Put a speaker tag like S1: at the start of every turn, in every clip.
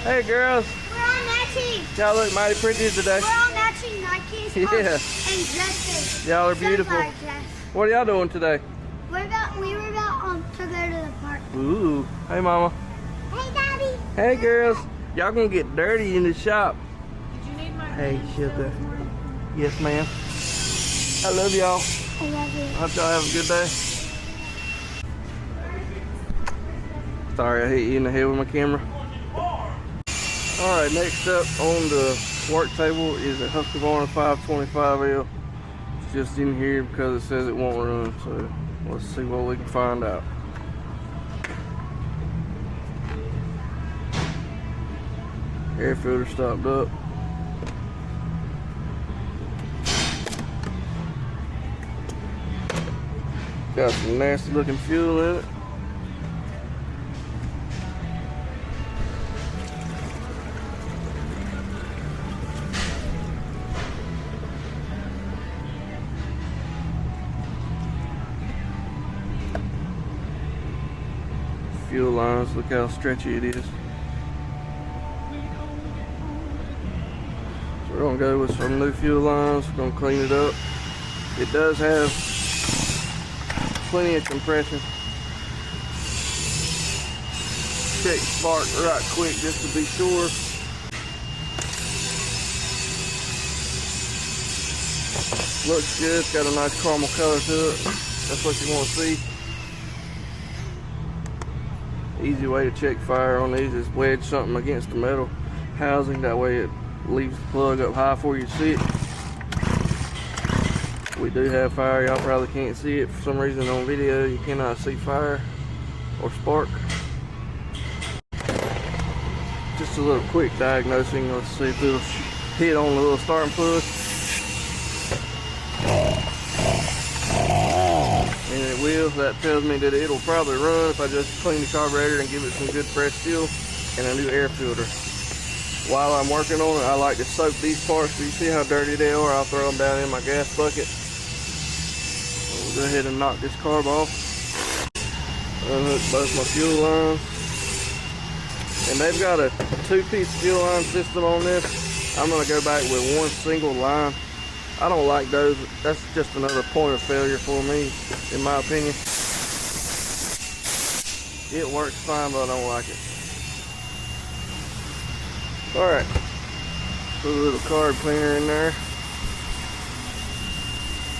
S1: Hey girls.
S2: We're all matching.
S1: Y'all look mighty pretty today.
S2: We're all matching Nikes
S1: Yeah.
S2: and dresses.
S1: Y'all are beautiful. What are y'all doing today?
S2: We were about to go to the park.
S1: Ooh. Hey mama.
S2: Hey daddy.
S1: Hey girls. Y'all gonna get dirty in the shop.
S3: Did you need my
S1: Hey sugar. Yes ma'am. I love y'all.
S2: I love you.
S1: Hope y'all have a good day. Sorry I hit you in the head with my camera. Alright, next up on the work table is a Husqvarna 525L. It's just in here because it says it won't run, so let's see what we can find out. Air filter stopped up. Got some nasty looking fuel in it. Fuel lines, look how stretchy it is. So we're gonna go with some new fuel lines. We're gonna clean it up. It does have plenty of compression. Check spark right quick just to be sure. Looks good, it's got a nice caramel color to it. That's what you want to see. Easy way to check fire on these is wedge something against the metal housing. That way it leaves the plug up high before you see it. We do have fire. Y'all probably can't see it for some reason on video. You cannot see fire or spark. Just a little quick diagnosing. Let's see if it'll hit on the little starting plug. And it will. That tells me that it'll probably run if I just clean the carburetor and give it some good fresh fuel and a new air filter. While I'm working on it, I like to soak these parts. So you see how dirty they are? I'll throw them down in my gas bucket. We'll go ahead and knock this carb off. Unhook both my fuel lines. And they've got a two-piece fuel line system on this. I'm going to go back with one single line. I don't like those. That's just another point of failure for me, in my opinion. It works fine, but I don't like it. Alright. Put a little carb cleaner in there.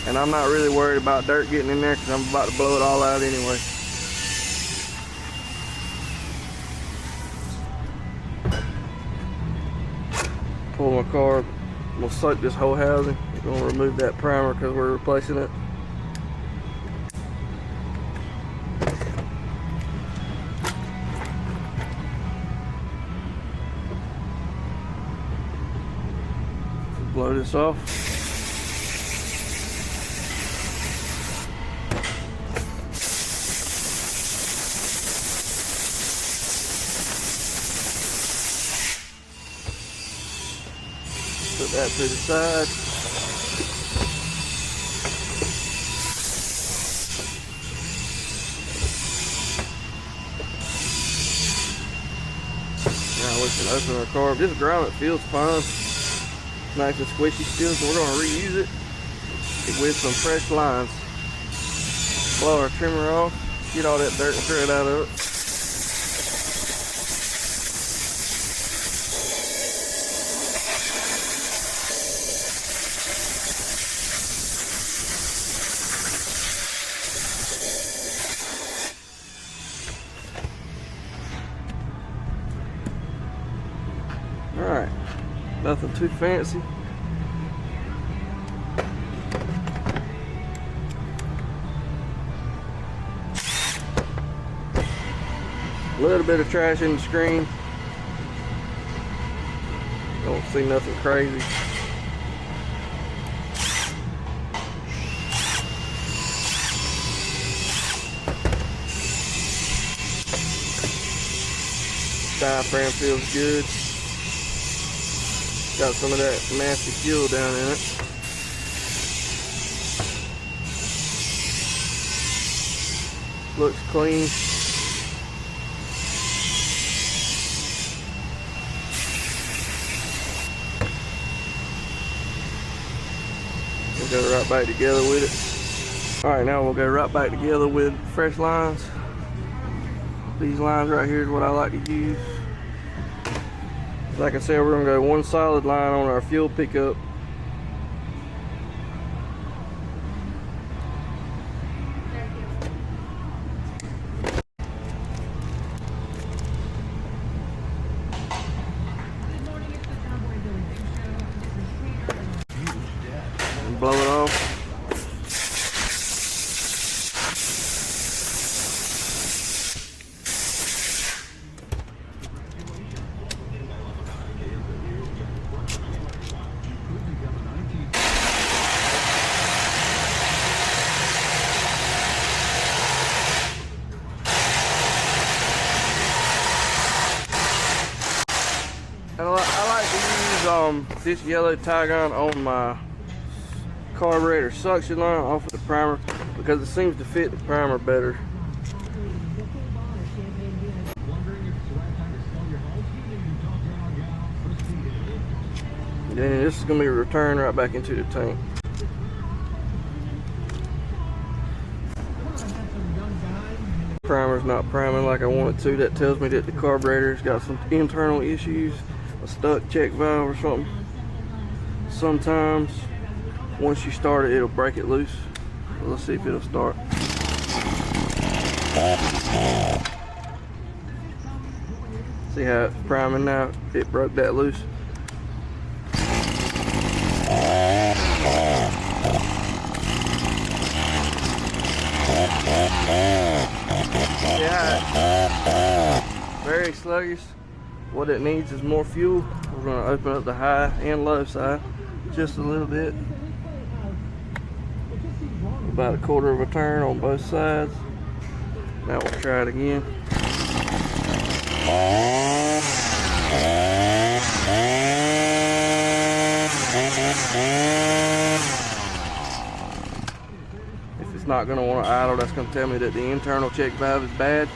S1: And I'm not really worried about dirt getting in there because I'm about to blow it all out anyway. Pull my carb. We'll soak this whole housing. We're going to remove that primer because we're replacing it. Blow this off. Put that to the side. Now we can open our carb. This grommet feels fine. Nice and squishy still, so we're going to reuse it with some fresh lines. Blow our trimmer off. Get all that dirt and tread out of it. Alright, nothing too fancy. A little bit of trash in the screen. Don't see nothing crazy. Diaphragm feels good. Got some of that nasty fuel down in it. Looks clean. We'll go right back together with it. All right, now we'll go right back together with fresh lines. These lines right here is what I like to use. Like I said, we're gonna go one solid line on our fuel pickup. And blow it off. And I like to use this yellow tie gun on my carburetor suction line off of the primer because it seems to fit the primer better. And then this is going to be returned right back into the tank. Primer's not priming like I want it to. That tells me that the carburetor's got some internal issues, a stuck check valve or something. Sometimes once you start it, it'll break it loose. So let's see if it'll start. See how it's priming now? It broke that loose. Yeah, very sluggish. What it needs is more fuel. We're going to open up the high and low side just a little bit. About a quarter of a turn on both sides. Now we'll try it again. If it's not going to want to idle, that's going to tell me that the internal check valve is bad.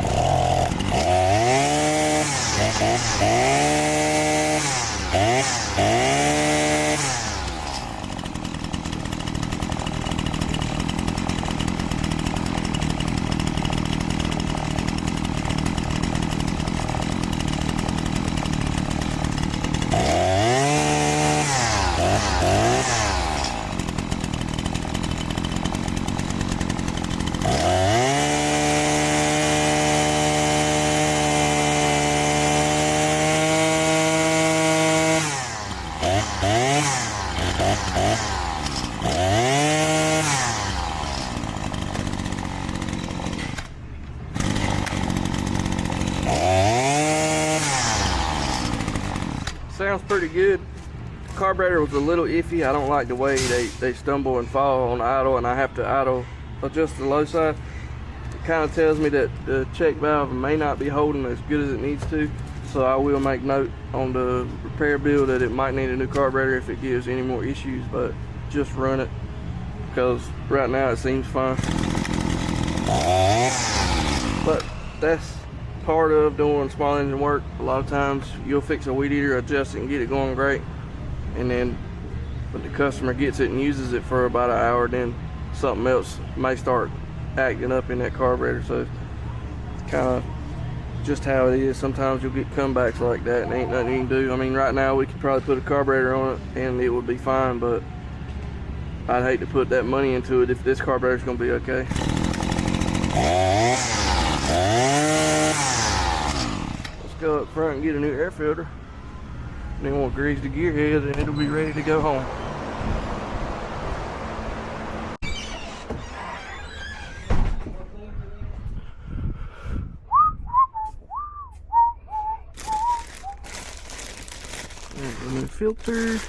S1: Sounds pretty good. Carburetor was a little iffy. I don't like the way they stumble and fall on idle, and I have to idle adjust the low side. It kind of tells me that the check valve may not be holding as good as it needs to, so I will make note on the repair bill that it might need a new carburetor if it gives any more issues, but just run it because right now it seems fine. But that's part of doing small engine work. A lot of times you'll fix a weed eater, adjust it and get it going great, and then when the customer gets it and uses it for about an hour, then something else may start acting up in that carburetor. So it's kind of just how it is. Sometimes you'll get comebacks like that and ain't nothing you can do. I mean, right now we could probably put a carburetor on it and it would be fine, but I'd hate to put that money into it if this carburetor's gonna be okay. Let's go up front and get a new air filter. And then we'll grease the gear head and it'll be ready to go home. There's the new filter.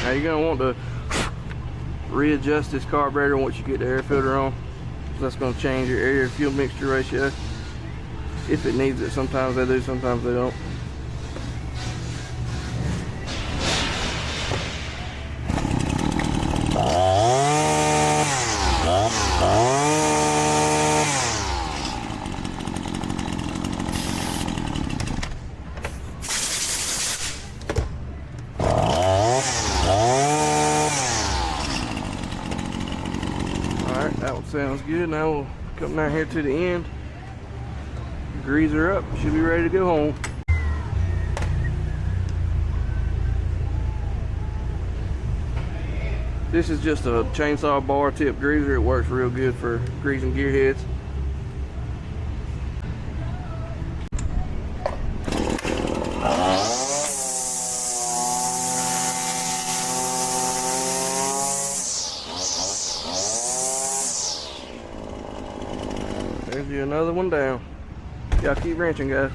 S1: Now you're going to want to readjust this carburetor once you get the air filter on. So that's going to change your air fuel mixture ratio. If it needs it, sometimes they do, sometimes they don't. Sounds good. Now we'll come down here to the end. Grease her up. Should be ready to go home. This is just a chainsaw bar tip greaser. It works real good for greasing gear heads. There's you another one down. Y'all keep wrenching, guys.